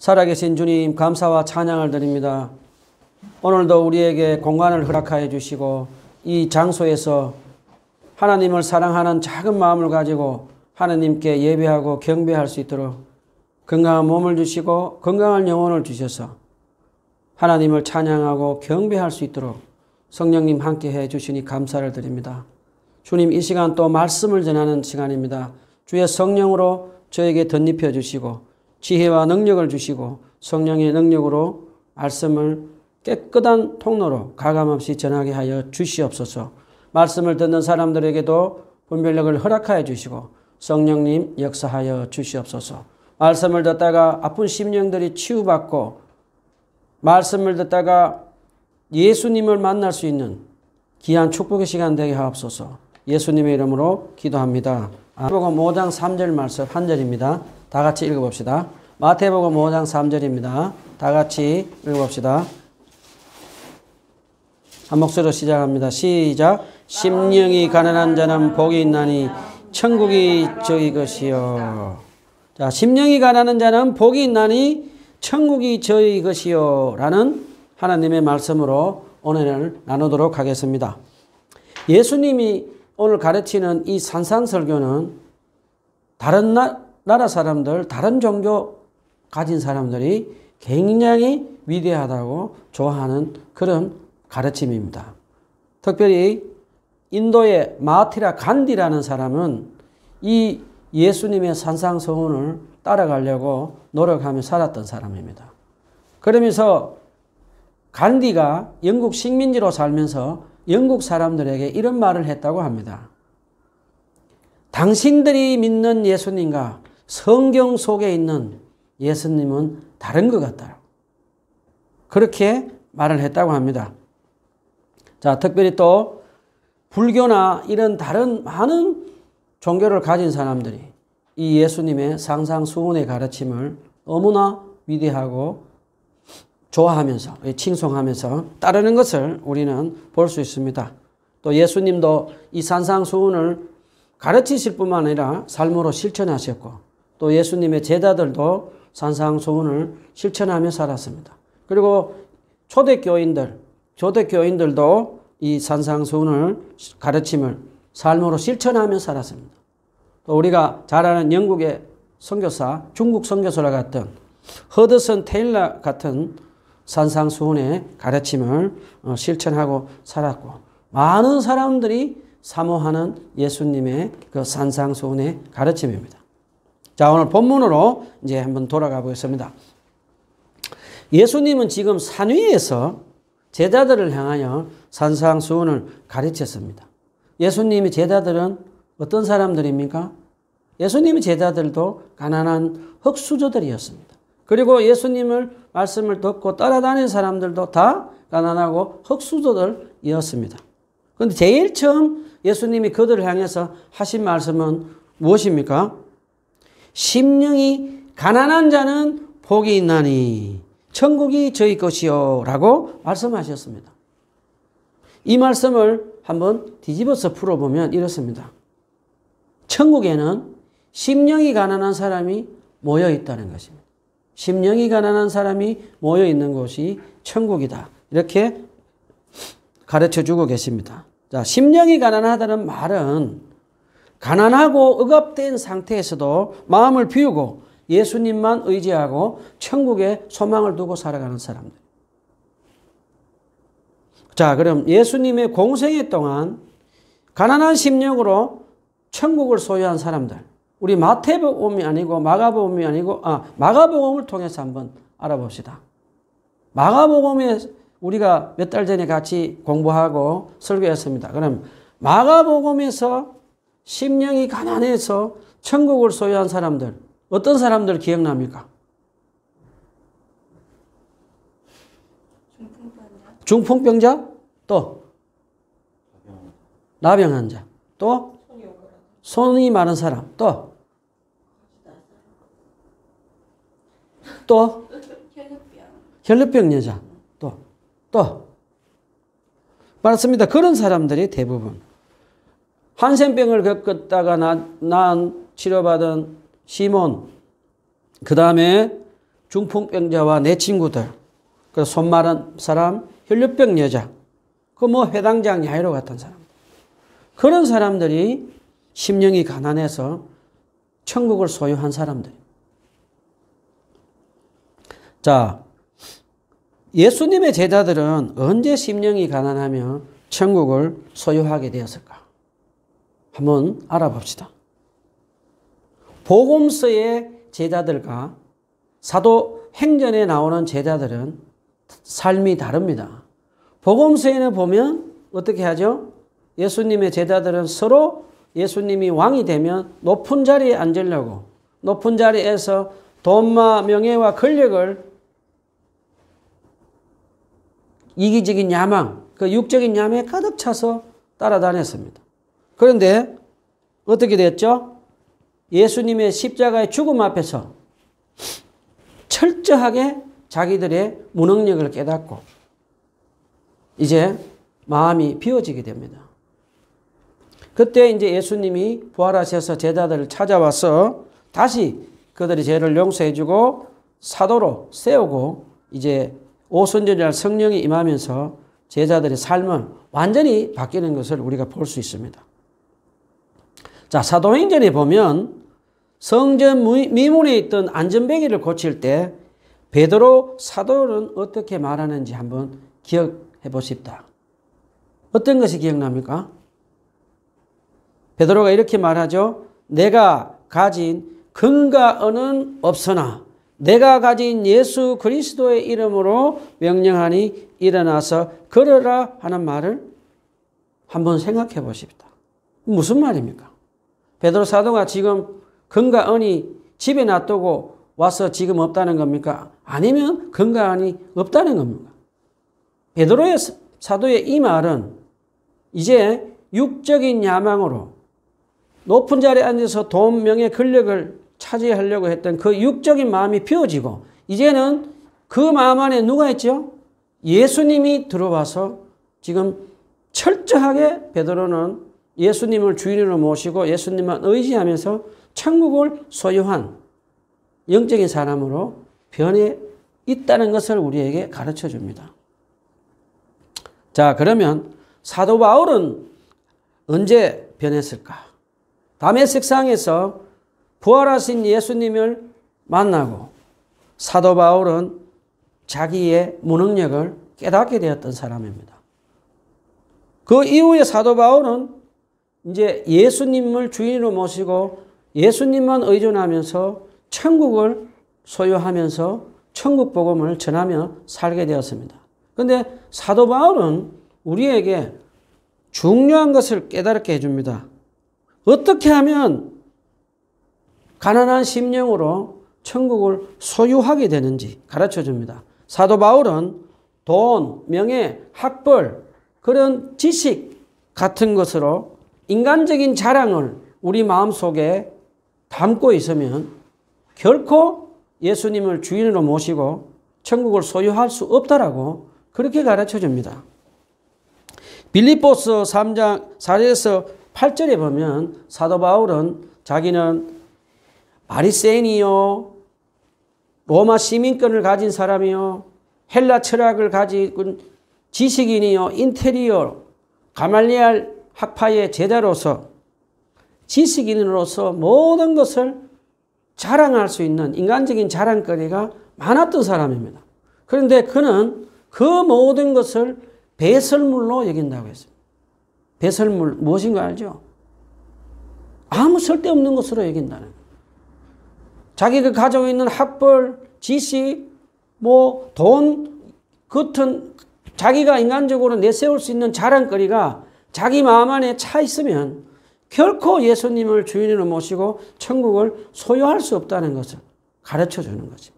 살아계신 주님 감사와 찬양을 드립니다. 오늘도 우리에게 공간을 허락하여 주시고 이 장소에서 하나님을 사랑하는 작은 마음을 가지고 하나님께 예배하고 경배할 수 있도록 건강한 몸을 주시고 건강한 영혼을 주셔서 하나님을 찬양하고 경배할 수 있도록 성령님 함께 해 주시니 감사를 드립니다. 주님, 이 시간 또 말씀을 전하는 시간입니다. 주의 성령으로 저에게 덧입혀 주시고 지혜와 능력을 주시고 성령의 능력으로 말씀을 깨끗한 통로로 가감없이 전하게 하여 주시옵소서. 말씀을 듣는 사람들에게도 분별력을 허락하여 주시고 성령님 역사하여 주시옵소서. 말씀을 듣다가 아픈 심령들이 치유받고 말씀을 듣다가 예수님을 만날 수 있는 귀한 축복의 시간 되게 하옵소서. 예수님의 이름으로 기도합니다. 마태복음 5장 3절 말씀 한 절입니다. 다 같이 읽어봅시다. 마태복음 5장 3절입니다. 다 같이 읽어봅시다. 한 목소리로 시작합니다. 시작. 심령이 가난한 자는 복이 있나니 천국이 저희 것이요. 자, 심령이 가난한 자는 복이 있나니 천국이 저희 것이요 라는 하나님의 말씀으로 오늘 나누도록 하겠습니다. 예수님이 오늘 가르치는 이 산상설교는 다른 나라 사람들, 다른 종교 가진 사람들이 굉장히 위대하다고 좋아하는 그런 가르침입니다. 특별히 인도의 마하티라 간디라는 사람은 이 예수님의 산상서훈을 따라가려고 노력하며 살았던 사람입니다. 그러면서 간디가 영국 식민지로 살면서 영국 사람들에게 이런 말을 했다고 합니다. 당신들이 믿는 예수님과 성경 속에 있는 예수님은 다른 것 같다. 그렇게 말을 했다고 합니다. 자, 특별히 또 불교나 이런 다른 많은 종교를 가진 사람들이 이 예수님의 상상수훈의 가르침을 너무나 위대하고 좋아하면서 칭송하면서 따르는 것을 우리는 볼 수 있습니다. 또 예수님도 이 산상수훈을 가르치실 뿐만 아니라 삶으로 실천하셨고 또 예수님의 제자들도 산상수훈을 실천하며 살았습니다. 그리고 초대교인들도 이 산상수훈을 가르침을 삶으로 실천하며 살았습니다. 또 우리가 잘 아는 영국의 선교사, 중국 선교사라 같은 허드슨 테일러 같은 산상수훈의 가르침을 실천하고 살았고 많은 사람들이 사모하는 예수님의 그 산상수훈의 가르침입니다. 자, 오늘 본문으로 이제 한번 돌아가 보겠습니다. 예수님은 지금 산 위에서 제자들을 향하여 산상수훈을 가르쳤습니다. 예수님의 제자들은 어떤 사람들입니까? 예수님의 제자들도 가난한 흙수저들이었습니다. 그리고 예수님을 말씀을 듣고 따라다니는 사람들도 다 가난하고 흙수저들이었습니다. 그런데 제일 처음 예수님이 그들을 향해서 하신 말씀은 무엇입니까? 심령이 가난한 자는 복이 있나니 천국이 저희 것이요 라고 말씀하셨습니다. 이 말씀을 한번 뒤집어서 풀어보면 이렇습니다. 천국에는 심령이 가난한 사람이 모여 있다는 것입니다. 심령이 가난한 사람이 모여 있는 곳이 천국이다. 이렇게 가르쳐주고 계십니다. 자, 심령이 가난하다는 말은 가난하고 억압된 상태에서도 마음을 비우고 예수님만 의지하고 천국에 소망을 두고 살아가는 사람들. 자, 그럼 예수님의 공생애 동안 가난한 심령으로 천국을 소유한 사람들. 우리 마태복음이 아니고 마가복음이 아니고 마가복음을 통해서 한번 알아봅시다. 마가복음에 우리가 몇 달 전에 같이 공부하고 설교했습니다. 그럼 마가복음에서 심령이 가난해서 천국을 소유한 사람들, 어떤 사람들 기억납니까? 중풍병자, 또 나병 환자, 또 손이 마른 사람, 또 혈루병 여자, 또 맞습니다. 그런 사람들이 대부분 한센병을 겪었다가 난 치료받은 시몬, 그 다음에 중풍병자와 내 친구들, 그 손마른 사람, 혈류병 여자, 그 뭐 회당장 야이로 같은 사람, 그런 사람들이 심령이 가난해서 천국을 소유한 사람들. 자, 예수님의 제자들은 언제 심령이 가난하며 천국을 소유하게 되었을까? 한번 알아봅시다. 복음서의 제자들과 사도행전에 나오는 제자들은 삶이 다릅니다. 복음서에는 보면 어떻게 하죠? 예수님의 제자들은 서로 예수님이 왕이 되면 높은 자리에 앉으려고, 높은 자리에서 돈과 명예와 권력을 이기적인 야망, 그 육적인 야망에 가득 차서 따라다녔습니다. 그런데 어떻게 됐죠? 예수님의 십자가의 죽음 앞에서 철저하게 자기들의 무능력을 깨닫고 이제 마음이 비워지게 됩니다. 그때 이제 예수님이 부활하셔서 제자들을 찾아와서 다시 그들의 죄를 용서해주고 사도로 세우고 이제 오순절날 성령이 임하면서 제자들의 삶은 완전히 바뀌는 것을 우리가 볼 수 있습니다. 자, 사도행전에 보면 성전 미문에 있던 안전뱅이를 고칠 때 베드로 사도는 어떻게 말하는지 한번 기억해 보십시다. 어떤 것이 기억납니까? 베드로가 이렇게 말하죠. 내가 가진 금과 은은 없으나 내가 가진 예수 그리스도의 이름으로 명령하니 일어나서 걸어라 하는 말을 한번 생각해 보십시다. 무슨 말입니까? 베드로 사도가 지금 금과 은이 집에 놔두고 와서 지금 없다는 겁니까? 아니면 금과 은이 없다는 겁니까? 베드로의 사도의 이 말은 이제 육적인 야망으로 높은 자리에 앉아서 돈, 명예, 권력을 차지하려고 했던 그 육적인 마음이 비워지고 이제는 그 마음 안에 누가 있죠? 예수님이 들어와서 지금 철저하게 베드로는 예수님을 주인으로 모시고 예수님만 의지하면서 천국을 소유한 영적인 사람으로 변해 있다는 것을 우리에게 가르쳐 줍니다. 자, 그러면 사도 바울은 언제 변했을까? 다메섹상에서 부활하신 예수님을 만나고 사도 바울은 자기의 무능력을 깨닫게 되었던 사람입니다. 그 이후에 사도 바울은 이제 예수님을 주인으로 모시고 예수님만 의존하면서 천국을 소유하면서 천국 복음을 전하며 살게 되었습니다. 그런데 사도 바울은 우리에게 중요한 것을 깨닫게 해줍니다. 어떻게 하면 가난한 심령으로 천국을 소유하게 되는지 가르쳐 줍니다. 사도 바울은 돈, 명예, 학벌, 그런 지식 같은 것으로 인간적인 자랑을 우리 마음속에 담고 있으면 결코 예수님을 주인으로 모시고 천국을 소유할 수 없다라고 그렇게 가르쳐 줍니다. 빌립보서 3장 4절에서 8절에 보면 사도 바울은 자기는 바리새인이요, 로마 시민권을 가진 사람이요, 헬라 철학을 가진 지식인이요, 인테리어, 가말리엘 학파의 제자로서 지식인으로서 모든 것을 자랑할 수 있는 인간적인 자랑거리가 많았던 사람입니다. 그런데 그는 그 모든 것을 배설물로 여긴다고 했습니다. 배설물 무엇인 거 알죠? 아무 쓸데없는 것으로 여긴다는 거예요. 자기가 가지고 있는 학벌, 지식, 돈 같은 자기가 인간적으로 내세울 수 있는 자랑거리가 자기 마음 안에 차 있으면 결코 예수님을 주인으로 모시고 천국을 소유할 수 없다는 것을 가르쳐 주는 거죠.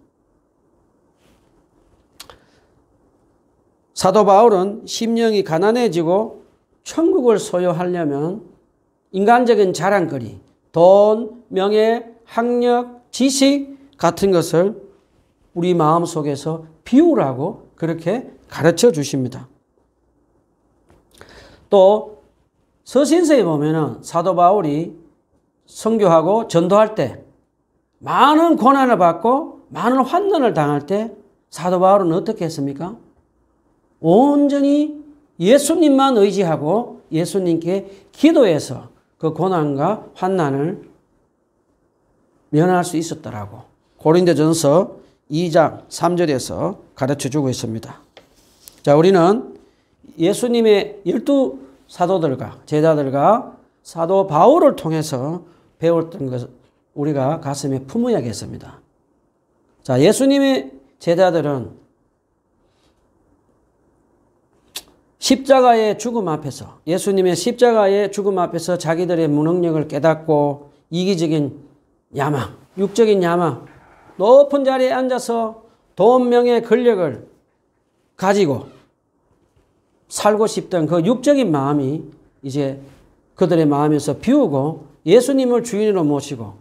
사도 바울은 심령이 가난해지고 천국을 소유하려면 인간적인 자랑거리, 돈, 명예, 학력, 지식 같은 것을 우리 마음속에서 비우라고 그렇게 가르쳐 주십니다. 또 서신서에 보면은 사도 바울이 선교하고 전도할 때 많은 고난을 받고 많은 환난을 당할 때 사도 바울은 어떻게 했습니까? 온전히 예수님만 의지하고 예수님께 기도해서 그 고난과 환난을 면할 수 있었더라고. 고린도전서 2장 3절에서 가르쳐주고 있습니다. 자, 우리는 예수님의 12 사도들과 제자들과 사도 바울을 통해서 배웠던 것을 우리가 가슴에 품어야겠습니다. 자, 예수님의 제자들은 십자가의 죽음 앞에서, 예수님의 십자가의 죽음 앞에서 자기들의 무능력을 깨닫고 이기적인 야망, 육적인 야망, 높은 자리에 앉아서 돈, 명예, 권력을 가지고 살고 싶던 그 육적인 마음이 이제 그들의 마음에서 비우고 예수님을 주인으로 모시고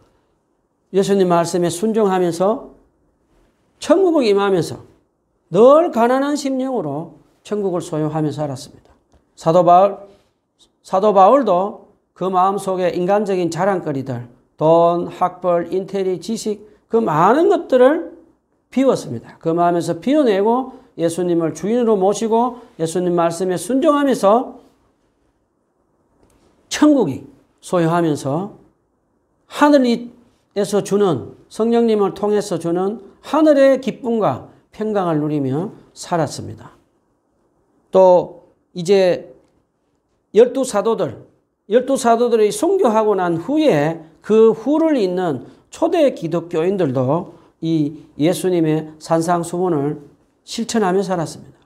예수님 말씀에 순종하면서 천국을 임하면서 늘 가난한 심령으로 천국을 소유하며 살았습니다. 사도 바울도 그 마음속에 인간적인 자랑거리들, 돈, 학벌, 인테리, 지식, 그 많은 것들을 비웠습니다. 그 마음에서 비워내고 예수님을 주인으로 모시고 예수님 말씀에 순종하면서 천국이 소유하면서 하늘에서 주는 성령님을 통해서 주는 하늘의 기쁨과 평강을 누리며 살았습니다. 또 이제 12 사도들이 순교하고 난 후에 그 후를 잇는 초대 기독교인들도 이 예수님의 산상수훈을 실천하며 살았습니다.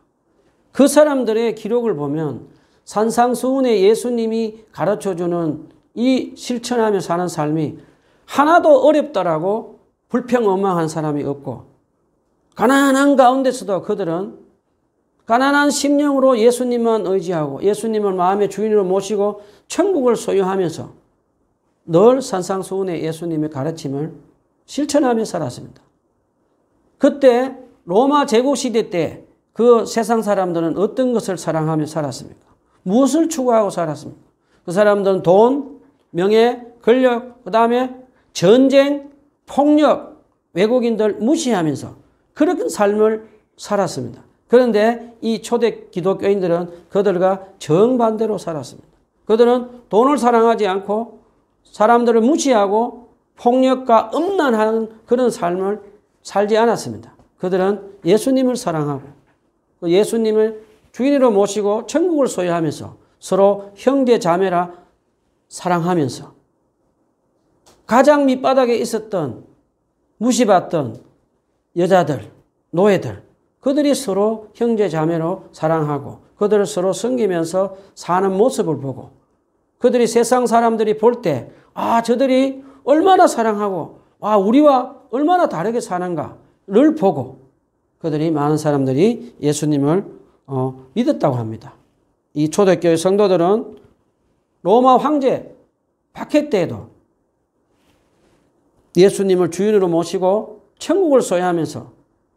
그 사람들의 기록을 보면 산상수훈에 예수님이 가르쳐주는 이 실천하며 사는 삶이 하나도 어렵더라고 불평언망한 사람이 없고 가난한 가운데서도 그들은 가난한 심령으로 예수님만 의지하고 예수님을 마음의 주인으로 모시고 천국을 소유하면서 늘 산상수훈의 예수님의 가르침을 실천하며 살았습니다. 그때 로마 제국시대 때 그 세상 사람들은 어떤 것을 사랑하며 살았습니까? 무엇을 추구하고 살았습니까? 그 사람들은 돈, 명예, 권력, 그 다음에 전쟁, 폭력, 외국인들 무시하면서 그런 삶을 살았습니다. 그런데 이 초대 기독교인들은 그들과 정반대로 살았습니다. 그들은 돈을 사랑하지 않고 사람들을 무시하고 폭력과 음란한 그런 삶을 살지 않았습니다. 그들은 예수님을 사랑하고 예수님을 주인으로 모시고 천국을 소유하면서 서로 형제 자매라 사랑하면서 가장 밑바닥에 있었던 무시받던 여자들, 노예들 그들이 서로 형제 자매로 사랑하고 그들을 서로 섬기면서 사는 모습을 보고 그들이 세상 사람들이 볼 때 저들이 얼마나 사랑하고 우리와 얼마나 다르게 사는가를 보고 그들이 많은 사람들이 예수님을 믿었다고 합니다. 이 초대교회 성도들은 로마 황제 박해 때에도 예수님을 주인으로 모시고 천국을 소유하면서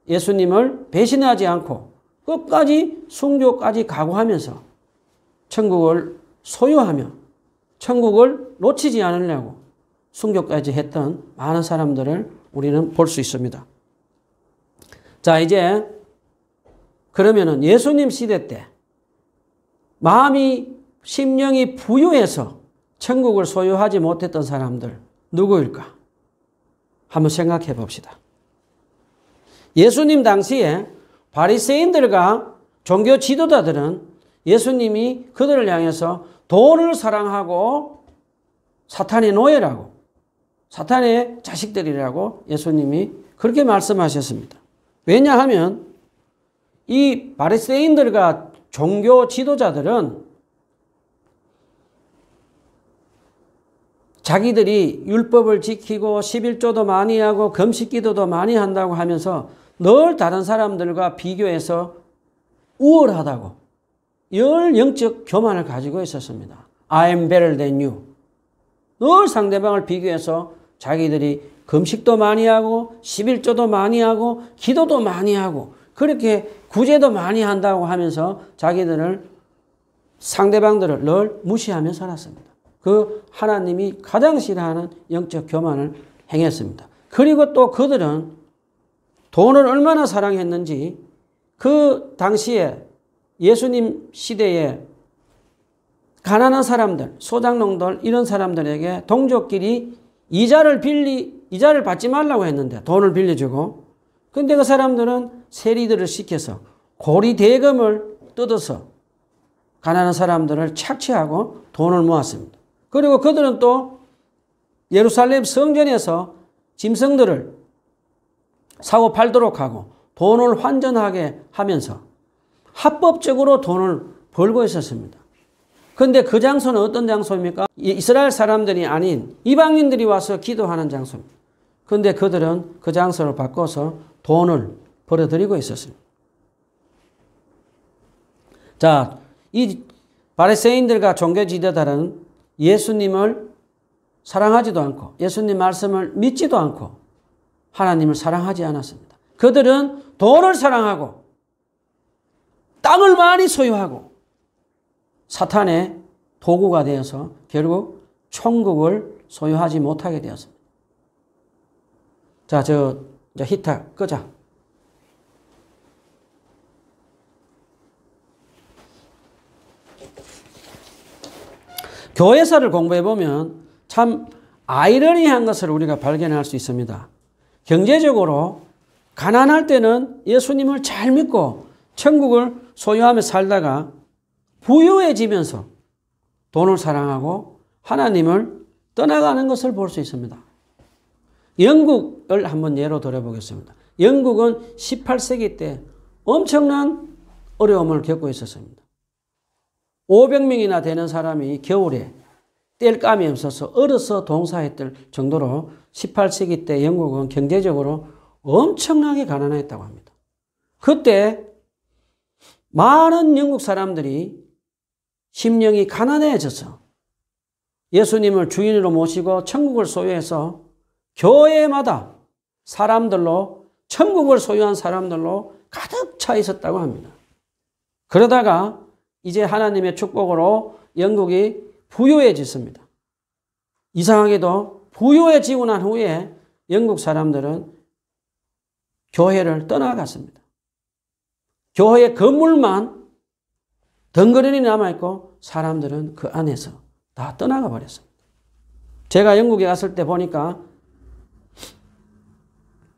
예수님을 배신하지 않고 끝까지 순교까지 각오하면서 천국을 소유하며 천국을 놓치지 않으려고 순교까지 했던 많은 사람들을 우리는 볼 수 있습니다. 자, 이제 그러면은 예수님 시대 때 마음이 심령이 부유해서 천국을 소유하지 못했던 사람들 누구일까? 한번 생각해 봅시다. 예수님 당시에 바리새인들과 종교 지도자들은 예수님이 그들을 향해서 돈을 사랑하고 사탄의 노예라고 사탄의 자식들이라고 예수님이 그렇게 말씀하셨습니다. 왜냐하면 이 바리새인들과 종교 지도자들은 자기들이 율법을 지키고 11조도 많이 하고 금식기도도 많이 한다고 하면서 늘 다른 사람들과 비교해서 우월하다고 열 영적 교만을 가지고 있었습니다. I'm better than you. 늘 상대방을 비교해서 자기들이 금식도 많이 하고 11조도 많이 하고 기도도 많이 하고 그렇게 구제도 많이 한다고 하면서 자기들을 상대방들을 늘 무시하며 살았습니다. 그 하나님이 가장 싫어하는 영적 교만을 행했습니다. 그리고 또 그들은 돈을 얼마나 사랑했는지 그 당시에 예수님 시대에 가난한 사람들, 소장농들 이런 사람들에게 동족끼리 이자를 받지 말라고 했는데 돈을 빌려주고, 근데 그 사람들은 세리들을 시켜서 고리 대금을 뜯어서 가난한 사람들을 착취하고 돈을 모았습니다. 그리고 그들은 또 예루살렘 성전에서 짐승들을 사고 팔도록 하고 돈을 환전하게 하면서 합법적으로 돈을 벌고 있었습니다. 그런데 그 장소는 어떤 장소입니까? 이스라엘 사람들이 아닌 이방인들이 와서 기도하는 장소입니다. 그런데 그들은 그 장소를 바꿔서 돈을 벌어들이고 있었습니다. 자, 이 바리새인들과 종교 지도자들은 예수님을 사랑하지도 않고 예수님 말씀을 믿지도 않고 하나님을 사랑하지 않았습니다. 그들은 돈을 사랑하고 땅을 많이 소유하고 사탄의 도구가 되어서 결국 천국을 소유하지 못하게 되었습니다. 자, 이제 히터 끄자. 교회사를 공부해 보면 참 아이러니한 것을 우리가 발견할 수 있습니다. 경제적으로 가난할 때는 예수님을 잘 믿고 천국을 소유하며 살다가 부유해지면서 돈을 사랑하고 하나님을 떠나가는 것을 볼 수 있습니다. 영국을 한번 예로 들어보겠습니다. 영국은 18세기 때 엄청난 어려움을 겪고 있었습니다. 500명이나 되는 사람이 겨울에 땔감이 없어서 얼어서 동사했을 정도로 18세기 때 영국은 경제적으로 엄청나게 가난했다고 합니다. 그때 많은 영국 사람들이 심령이 가난해져서 예수님을 주인으로 모시고 천국을 소유해서 교회마다 사람들로, 천국을 소유한 사람들로 가득 차 있었다고 합니다. 그러다가 이제 하나님의 축복으로 영국이 부유해졌습니다. 이상하게도 부유해지고 난 후에 영국 사람들은 교회를 떠나갔습니다. 교회 건물만 덩그러니 남아있고 사람들은 그 안에서 다 떠나가 버렸습니다. 제가 영국에 갔을 때 보니까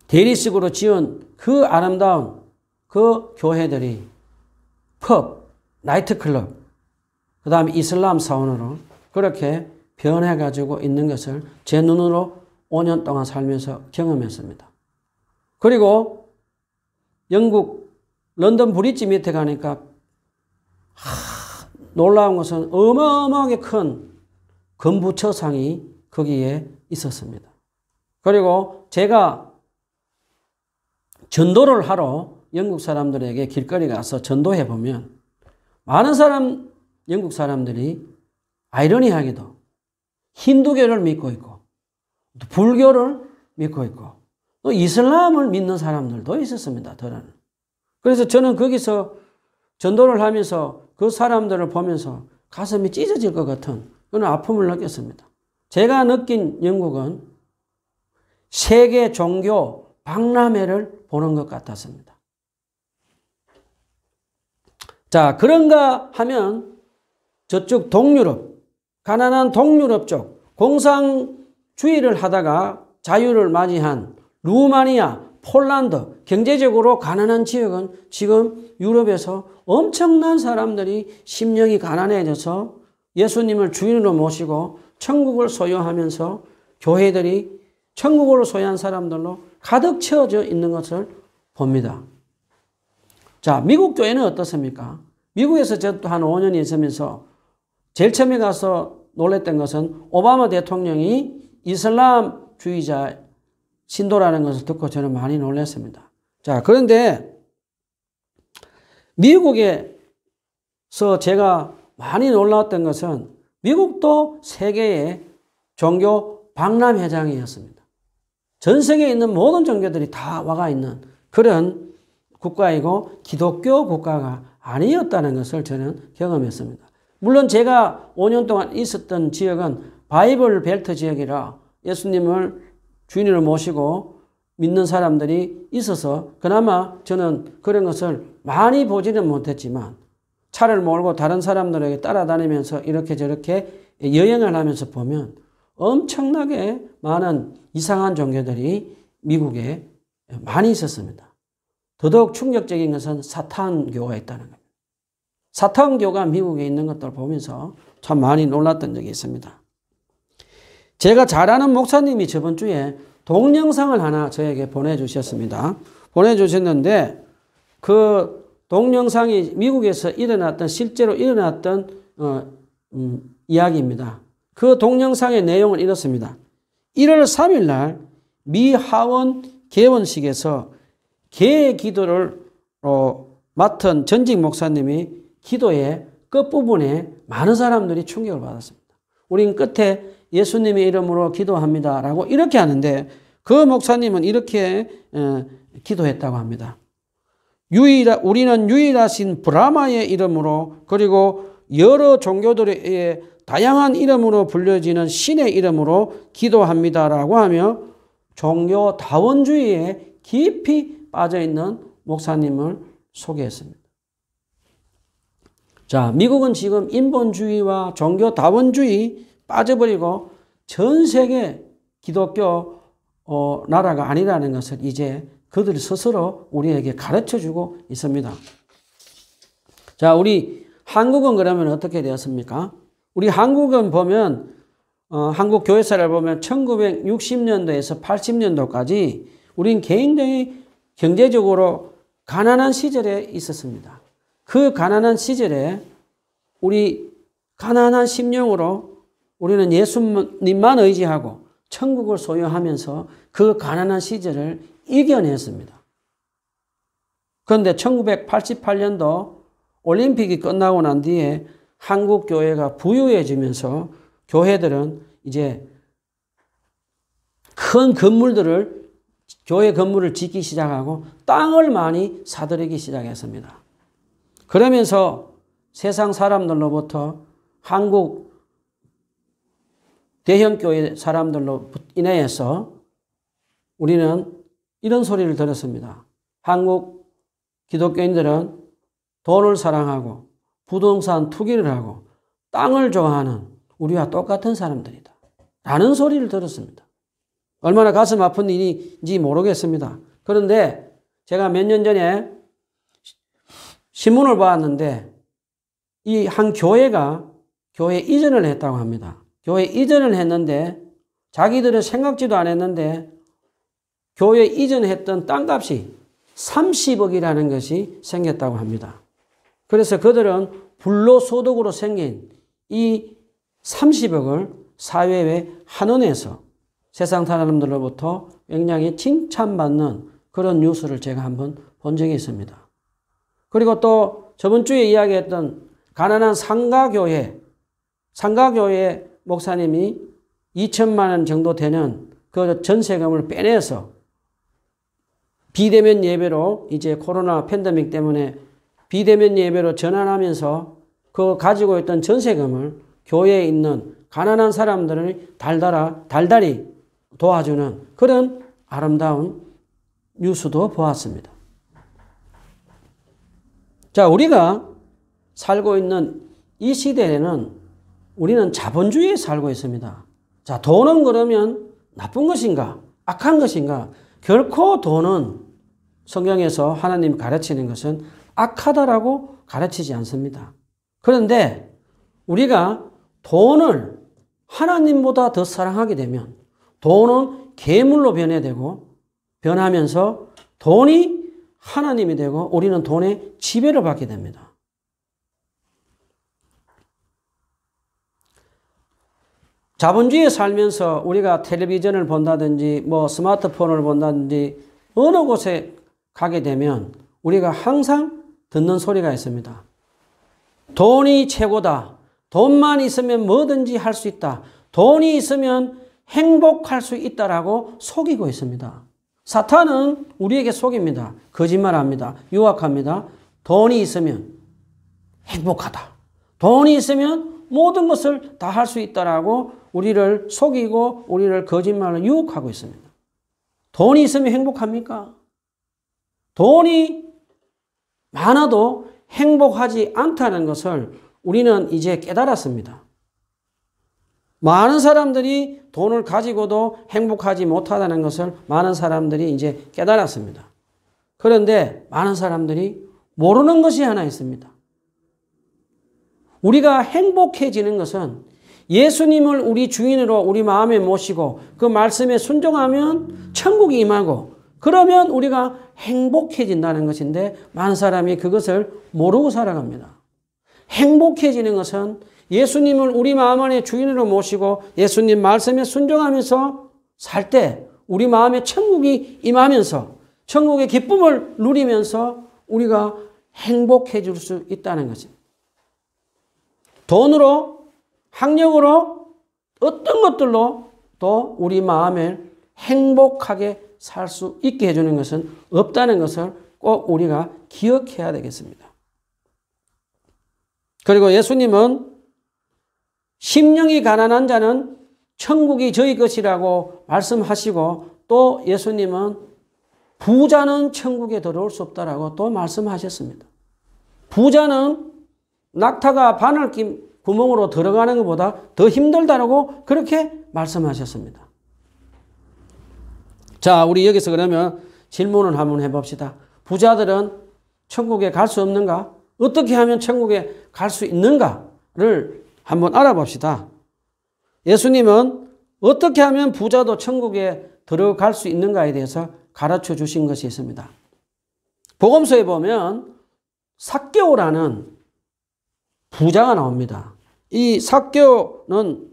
대리석으로 지은 그 아름다운 그 교회들이 펍, 나이트클럽, 그 다음에 이슬람 사원으로 그렇게 변해가지고 있는 것을 제 눈으로 5년 동안 살면서 경험했습니다. 그리고 영국 런던 브릿지 밑에 가니까 놀라운 것은 어마어마하게 큰 건부처상이 거기에 있었습니다. 그리고 제가 전도를 하러 영국 사람들에게 길거리 가서 전도해 보면 많은 영국 사람들이 아이러니하게도 힌두교를 믿고 있고 또 불교를 믿고 있고 또 이슬람을 믿는 사람들도 있었습니다. 그래서 저는 거기서 전도를 하면서 그 사람들을 보면서 가슴이 찢어질 것 같은 그런 아픔을 느꼈습니다. 제가 느낀 영국은 세계 종교 박람회를 보는 것 같았습니다. 자, 그런가 하면 저쪽 동유럽, 가난한 동유럽 쪽 공산주의를 하다가 자유를 맞이한 루마니아, 폴란드, 경제적으로 가난한 지역은 지금 유럽에서 엄청난 사람들이 심령이 가난해져서 예수님을 주인으로 모시고 천국을 소유하면서 교회들이 천국으로 소유한 사람들로 가득 채워져 있는 것을 봅니다. 자, 미국 교회는 어떻습니까? 미국에서 저도 한 5년 있으면서 제일 처음에 가서 놀랐던 것은 오바마 대통령이 이슬람주의자 신도라는 것을 듣고 저는 많이 놀랐습니다. 자, 그런데 미국에서 제가 많이 놀랐던 것은 미국도 세계의 종교 박람회장이었습니다. 전 세계에 있는 모든 종교들이 다 와가 있는 그런 국가이고 기독교 국가가 아니었다는 것을 저는 경험했습니다. 물론 제가 5년 동안 있었던 지역은 바이블 벨트 지역이라 예수님을 주인으로 모시고 믿는 사람들이 있어서 그나마 저는 그런 것을 많이 보지는 못했지만 차를 몰고 다른 사람들에게 따라다니면서 이렇게 저렇게 여행을 하면서 보면 엄청나게 많은 이상한 종교들이 미국에 많이 있었습니다. 더더욱 충격적인 것은 사탄교가 있다는 겁니다. 사탄교가 미국에 있는 것들을 보면서 참 많이 놀랐던 적이 있습니다. 제가 잘 아는 목사님이 저번 주에 동영상을 하나 저에게 보내주셨습니다. 보내주셨는데 그 동영상이 미국에서 일어났던 실제로 일어났던 이야기입니다. 그 동영상의 내용은 이렇습니다. 1월 3일 날 미 하원 개원식에서 개의 기도를 맡은 전직 목사님이 기도의 끝부분에 많은 사람들이 충격을 받았습니다. 우린 끝에 예수님의 이름으로 기도합니다 라고 이렇게 하는데 그 목사님은 이렇게 기도했다고 합니다. 우리는 유일하신 브라마의 이름으로 그리고 여러 종교들의 다양한 이름으로 불려지는 신의 이름으로 기도합니다라고 하며 종교 다원주의에 깊이 빠져있는 목사님을 소개했습니다. 자, 미국은 지금 인본주의와 종교 다원주의 빠져버리고 전 세계 기독교 나라가 아니라는 것을 이제 그들 스스로 우리에게 가르쳐주고 있습니다. 자, 우리 한국은 그러면 어떻게 되었습니까? 우리 한국은 보면 한국 교회사를 보면 1960년도에서 80년도까지 우린 굉장히 경제적으로 가난한 시절에 있었습니다. 그 가난한 시절에 우리 가난한 심령으로 우리는 예수님만 의지하고 천국을 소유하면서 그 가난한 시절을 이겨냈습니다. 그런데 1988년도 올림픽이 끝나고 난 뒤에 한국 교회가 부유해지면서 교회들은 이제 큰 건물들을 교회 건물을 짓기 시작하고 땅을 많이 사들이기 시작했습니다. 그러면서 세상 사람들로부터 한국 대형교회 사람들로 인해서 우리는 이런 소리를 들었습니다. 한국 기독교인들은 돈을 사랑하고 부동산 투기를 하고 땅을 좋아하는 우리와 똑같은 사람들이다 라는 소리를 들었습니다. 얼마나 가슴 아픈 일인지 모르겠습니다. 그런데 제가 몇 년 전에 신문을 봤는데 이 한 교회가 교회 이전을 했다고 합니다. 교회 이전을 했는데 자기들은 생각지도 않았는데 교회 이전했던 땅값이 30억이라는 것이 생겼다고 합니다. 그래서 그들은 불로소득으로 생긴 이 30억을 사회에 환원해서 세상 사람들로부터 굉장히 칭찬받는 그런 뉴스를 제가 한번 본 적이 있습니다. 그리고 또 저번 주에 이야기했던 가난한 상가교회 목사님이 2천만 원 정도 되는 그 전세금을 빼내서 비대면 예배로 이제 코로나 팬데믹 때문에 비대면 예배로 전환하면서 그 가지고 있던 전세금을 교회에 있는 가난한 사람들을 달달이 도와주는 그런 아름다운 뉴스도 보았습니다. 자, 우리가 살고 있는 이 시대에는 우리는 자본주의에 살고 있습니다. 자, 돈은 그러면 나쁜 것인가? 악한 것인가? 결코 돈은 성경에서 하나님 가르치는 것은 악하다라고 가르치지 않습니다. 그런데 우리가 돈을 하나님보다 더 사랑하게 되면 돈은 괴물로 변하면서 돈이 하나님이 되고 우리는 돈의 지배를 받게 됩니다. 자본주의에 살면서 우리가 텔레비전을 본다든지 스마트폰을 본다든지 어느 곳에 가게 되면 우리가 항상 듣는 소리가 있습니다. 돈이 최고다. 돈만 있으면 뭐든지 할 수 있다. 돈이 있으면 행복할 수 있다라고 속이고 있습니다. 사탄은 우리에게 속입니다. 거짓말합니다. 유혹합니다. 돈이 있으면 행복하다. 돈이 있으면 모든 것을 다 할 수 있다라고 우리를 속이고 우리를 거짓말로 유혹하고 있습니다. 돈이 있으면 행복합니까? 돈이 많아도 행복하지 않다는 것을 우리는 이제 깨달았습니다. 많은 사람들이 돈을 가지고도 행복하지 못하다는 것을 많은 사람들이 이제 깨달았습니다. 그런데 많은 사람들이 모르는 것이 하나 있습니다. 우리가 행복해지는 것은 예수님을 우리 주인으로 우리 마음에 모시고 그 말씀에 순종하면 천국이 임하고 그러면 우리가 행복해진다는 것인데 많은 사람이 그것을 모르고 살아갑니다. 행복해지는 것은 예수님을 우리 마음 안에 주인으로 모시고 예수님 말씀에 순종하면서 살 때 우리 마음에 천국이 임하면서 천국의 기쁨을 누리면서 우리가 행복해질 수 있다는 것입니다. 돈으로, 학력으로, 어떤 것들로 또 우리 마음을 행복하게 살 수 있게 해주는 것은 없다는 것을 꼭 우리가 기억해야 되겠습니다. 그리고 예수님은 심령이 가난한 자는 천국이 저희 것이라고 말씀하시고 또 예수님은 부자는 천국에 들어올 수 없다라고 또 말씀하셨습니다. 부자는 낙타가 바늘 구멍으로 들어가는 것보다 더 힘들다라고 그렇게 말씀하셨습니다. 자, 우리 여기서 그러면 질문을 한번 해봅시다. 부자들은 천국에 갈 수 없는가? 어떻게 하면 천국에 갈 수 있는가를 한번 알아봅시다. 예수님은 어떻게 하면 부자도 천국에 들어갈 수 있는가에 대해서 가르쳐 주신 것이 있습니다. 복음서에 보면 삭개오라는 부자가 나옵니다. 이 삭개오는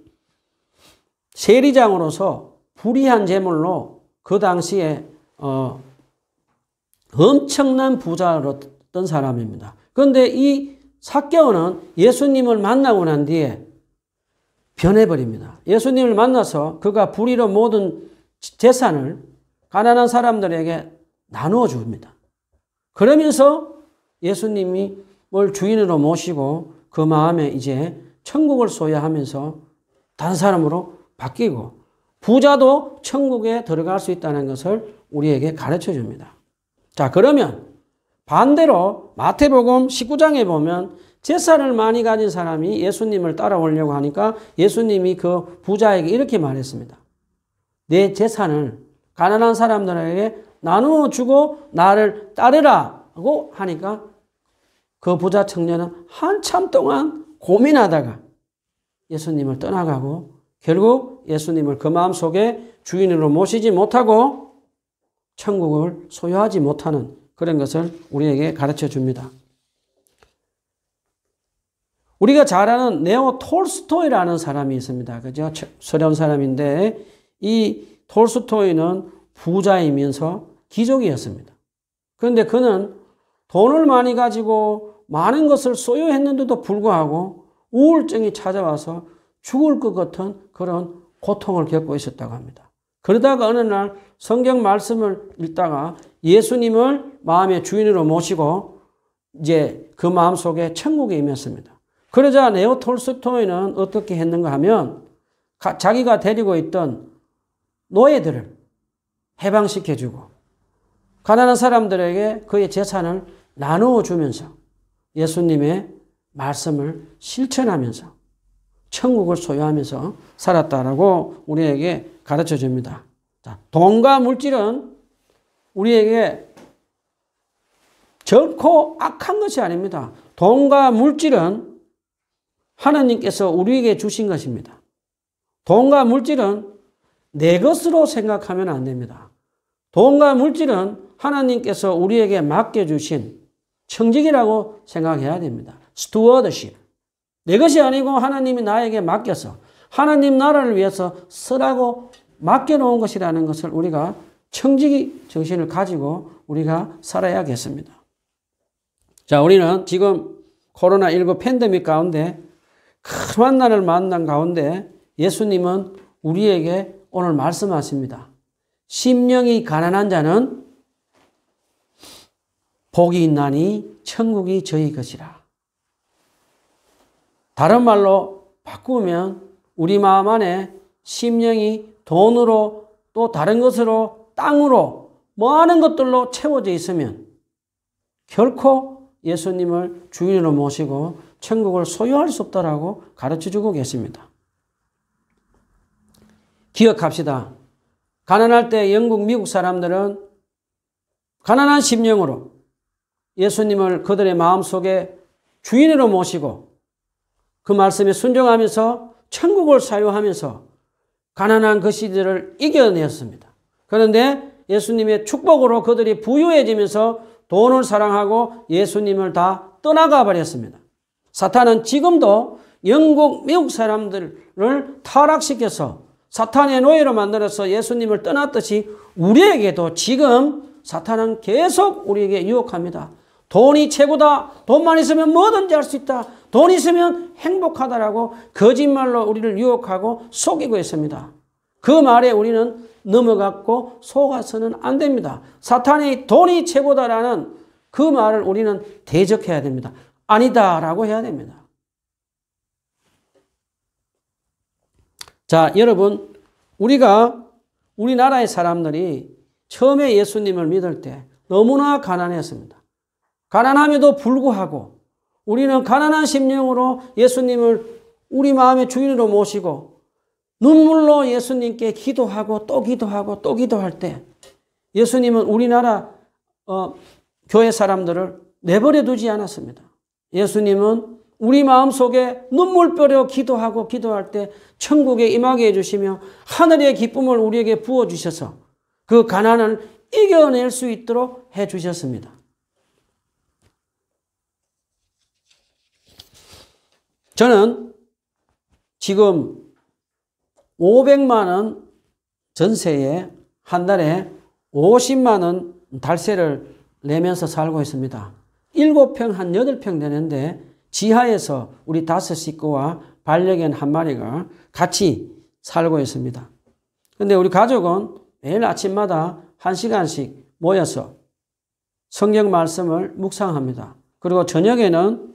세리장으로서 불의한 재물로 그 당시에 엄청난 부자였던 사람입니다. 그런데 이 삭개오는 예수님을 만나고 난 뒤에 변해버립니다. 예수님을 만나서 그가 불의로 모든 재산을 가난한 사람들에게 나누어 줍니다. 그러면서 예수님이 뭘 주인으로 모시고 그 마음에 이제 천국을 소유하면서 다른 사람으로 바뀌고 부자도 천국에 들어갈 수 있다는 것을 우리에게 가르쳐 줍니다. 자, 그러면 반대로 마태복음 19장에 보면 재산을 많이 가진 사람이 예수님을 따라오려고 하니까 예수님이 그 부자에게 이렇게 말했습니다. 내 재산을 가난한 사람들에게 나누어 주고 나를 따르라고 하니까 그 부자 청년은 한참 동안 고민하다가 예수님을 떠나가고 결국 예수님을 그 마음속에 주인으로 모시지 못하고 천국을 소유하지 못하는 그런 것을 우리에게 가르쳐 줍니다. 우리가 잘 아는 네오 톨스토이라는 사람이 있습니다. 그죠? 소련 사람인데 이 톨스토이는 부자이면서 귀족이었습니다. 그런데 그는 돈을 많이 가지고 많은 것을 소유했는데도 불구하고 우울증이 찾아와서 죽을 것 같은 그런 고통을 겪고 있었다고 합니다. 그러다가 어느 날 성경 말씀을 읽다가 예수님을 마음의 주인으로 모시고 이제 그 마음속에 천국에 임했습니다. 그러자 네오 톨스토이는 어떻게 했는가 하면 자기가 데리고 있던 노예들을 해방시켜주고 가난한 사람들에게 그의 재산을 나누어 주면서 예수님의 말씀을 실천하면서 천국을 소유하면서 살았다라고 우리에게 가르쳐 줍니다. 자, 돈과 물질은 우리에게 결코 악한 것이 아닙니다. 돈과 물질은 하나님께서 우리에게 주신 것입니다. 돈과 물질은 내 것으로 생각하면 안 됩니다. 돈과 물질은 하나님께서 우리에게 맡겨주신 청직이라고 생각해야 됩니다. 스튜어드십. 내 것이 아니고 하나님이 나에게 맡겨서 하나님 나라를 위해서 쓰라고 맡겨놓은 것이라는 것을 우리가 청지기 정신을 가지고 우리가 살아야겠습니다. 자, 우리는 지금 코로나19 팬데믹 가운데 큰 환난을 만난 가운데 예수님은 우리에게 오늘 말씀하십니다. 심령이 가난한 자는 복이 있나니 천국이 저희 것이라. 다른 말로 바꾸면 우리 마음 안에 심령이 돈으로 또 다른 것으로 땅으로 많은 것들로 채워져 있으면 결코 예수님을 주인으로 모시고 천국을 소유할 수 없다라고 가르쳐주고 계십니다. 기억합시다. 가난할 때 영국, 미국 사람들은 가난한 심령으로 예수님을 그들의 마음속에 주인으로 모시고 그 말씀에 순종하면서 천국을 사유하면서 가난한 그 시대를 이겨냈습니다. 그런데 예수님의 축복으로 그들이 부유해지면서 돈을 사랑하고 예수님을 다 떠나가 버렸습니다. 사탄은 지금도 영국, 미국 사람들을 타락시켜서 사탄의 노예로 만들어서 예수님을 떠났듯이 우리에게도 지금 사탄은 계속 우리에게 유혹합니다. 돈이 최고다. 돈만 있으면 뭐든지 할 수 있다. 돈 있으면 행복하다라고 거짓말로 우리를 유혹하고 속이고 있습니다. 그 말에 우리는 넘어갔고 속아서는 안 됩니다. 사탄이 돈이 최고다라는 그 말을 우리는 대적해야 됩니다. 아니다라고 해야 됩니다. 자, 여러분, 우리나라의 사람들이 처음에 예수님을 믿을 때 너무나 가난했습니다. 가난함에도 불구하고 우리는 가난한 심령으로 예수님을 우리 마음의 주인으로 모시고 눈물로 예수님께 기도하고 또 기도하고 또 기도할 때 예수님은 우리나라 교회 사람들을 내버려 두지 않았습니다. 예수님은 우리 마음속에 눈물뼈로 기도하고 기도할 때 천국에 임하게 해주시며 하늘의 기쁨을 우리에게 부어주셔서 그 가난을 이겨낼 수 있도록 해주셨습니다. 저는 지금 500만 원 전세에 한 달에 50만 원 달세를 내면서 살고 있습니다. 7평 한 8평 되는데 지하에서 우리 5 식구와 반려견 한 마리가 같이 살고 있습니다. 그런데 우리 가족은 매일 아침마다 1시간씩 모여서 성경 말씀을 묵상합니다. 그리고 저녁에는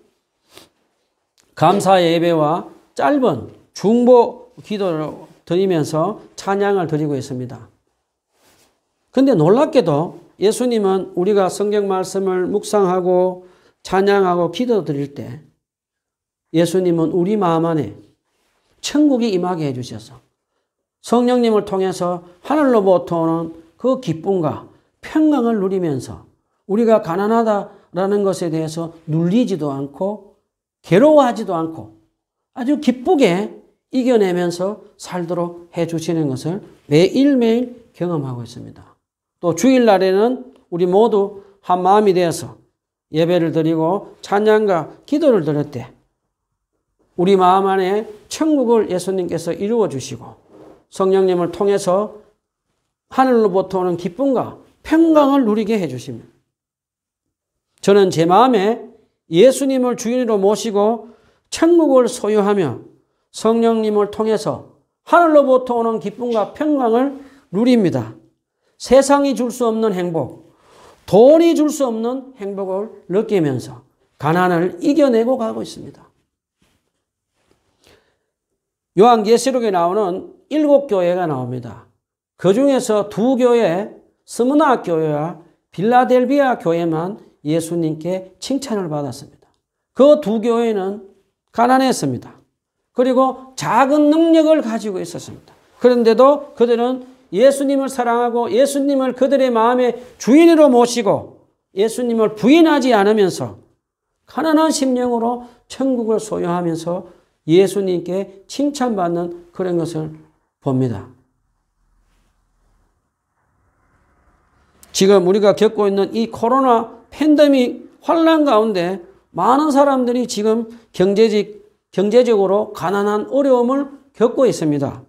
감사 예배와 짧은 중보 기도를 드리면서 찬양을 드리고 있습니다. 그런데 놀랍게도 예수님은 우리가 성경 말씀을 묵상하고 찬양하고 기도 드릴 때 예수님은 우리 마음 안에 천국이 임하게 해주셔서 성령님을 통해서 하늘로부터 오는 그 기쁨과 평강을 누리면서 우리가 가난하다라는 것에 대해서 눌리지도 않고 괴로워하지도 않고 아주 기쁘게 이겨내면서 살도록 해주시는 것을 매일매일 경험하고 있습니다. 또 주일날에는 우리 모두 한 마음이 되어서 예배를 드리고 찬양과 기도를 드릴 때 우리 마음 안에 천국을 예수님께서 이루어 주시고 성령님을 통해서 하늘로부터 오는 기쁨과 평강을 누리게 해주십니다. 저는 제 마음에 예수님을 주인으로 모시고 천국을 소유하며 성령님을 통해서 하늘로부터 오는 기쁨과 평강을 누립니다. 세상이 줄 수 없는 행복, 돈이 줄 수 없는 행복을 느끼면서 가난을 이겨내고 가고 있습니다. 요한계시록에 나오는 7교회가 나옵니다. 그 중에서 2교회, 스무나 교회와 빌라델비아 교회만 예수님께 칭찬을 받았습니다. 그 2교회는 가난했습니다. 그리고 작은 능력을 가지고 있었습니다. 그런데도 그들은 예수님을 사랑하고 예수님을 그들의 마음의 주인으로 모시고 예수님을 부인하지 않으면서 가난한 심령으로 천국을 소유하면서 예수님께 칭찬받는 그런 것을 봅니다. 지금 우리가 겪고 있는 이 코로나 팬데믹 환란 가운데 많은 사람들이 지금 경제적으로 가난한 어려움을 겪고 있습니다.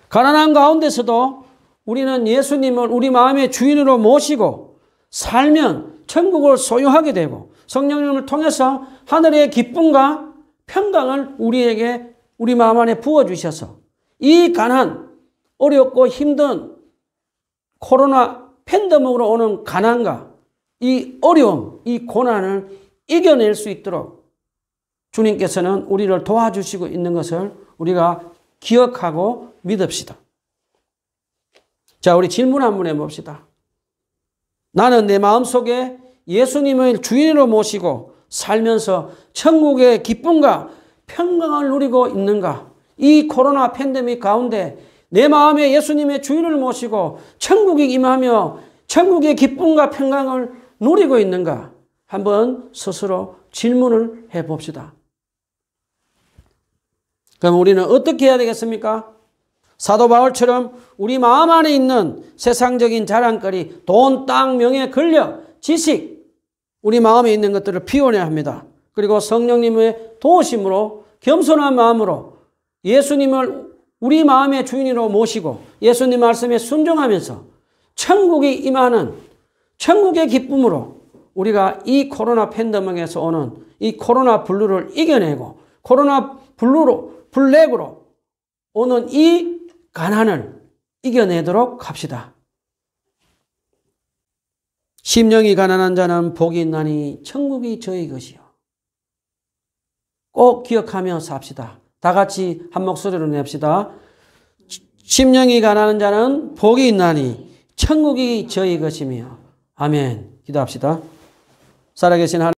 가난한 가운데서도 우리는 예수님을 우리 마음의 주인으로 모시고 살면 천국을 소유하게 되고 성령님을 통해서 하늘의 기쁨과 평강을 우리에게 우리 마음 안에 부어주셔서 이 가난, 어렵고 힘든 코로나 팬데믹으로 오는 가난과 이 어려움, 이 고난을 이겨낼 수 있도록 주님께서는 우리를 도와주시고 있는 것을 우리가 기억하고 믿읍시다. 자, 우리 질문 한번 해봅시다. 나는 내 마음속에 예수님을 주인으로 모시고 살면서 천국의 기쁨과 평강을 누리고 있는가? 이 코로나 팬데믹 가운데 내 마음에 예수님의 주인을 모시고 천국에 임하며 천국의 기쁨과 평강을 누리고 있는가? 한번 스스로 질문을 해봅시다. 그럼 우리는 어떻게 해야 되겠습니까? 사도 바울처럼 우리 마음 안에 있는 세상적인 자랑거리, 돈, 땅, 명예, 권력, 지식, 우리 마음에 있는 것들을 비워내야 합니다. 그리고 성령님의 도우심으로 겸손한 마음으로 예수님을 우리 마음의 주인으로 모시고 예수님 말씀에 순종하면서 천국이 임하는 천국의 기쁨으로 우리가 이 코로나 팬데믹에서 오는 이 코로나 블루를 이겨내고 코로나 블랙으로 오는 이 가난을 이겨내도록 합시다. 심령이 가난한 자는 복이 있나니 천국이 저희 것이요. 꼭 기억하며 삽시다. 다 같이 한 목소리로 냅시다. 심령이 가난한 자는 복이 있나니 천국이 저희 것이며. 아멘. 기도합시다. 살아계신 하나님.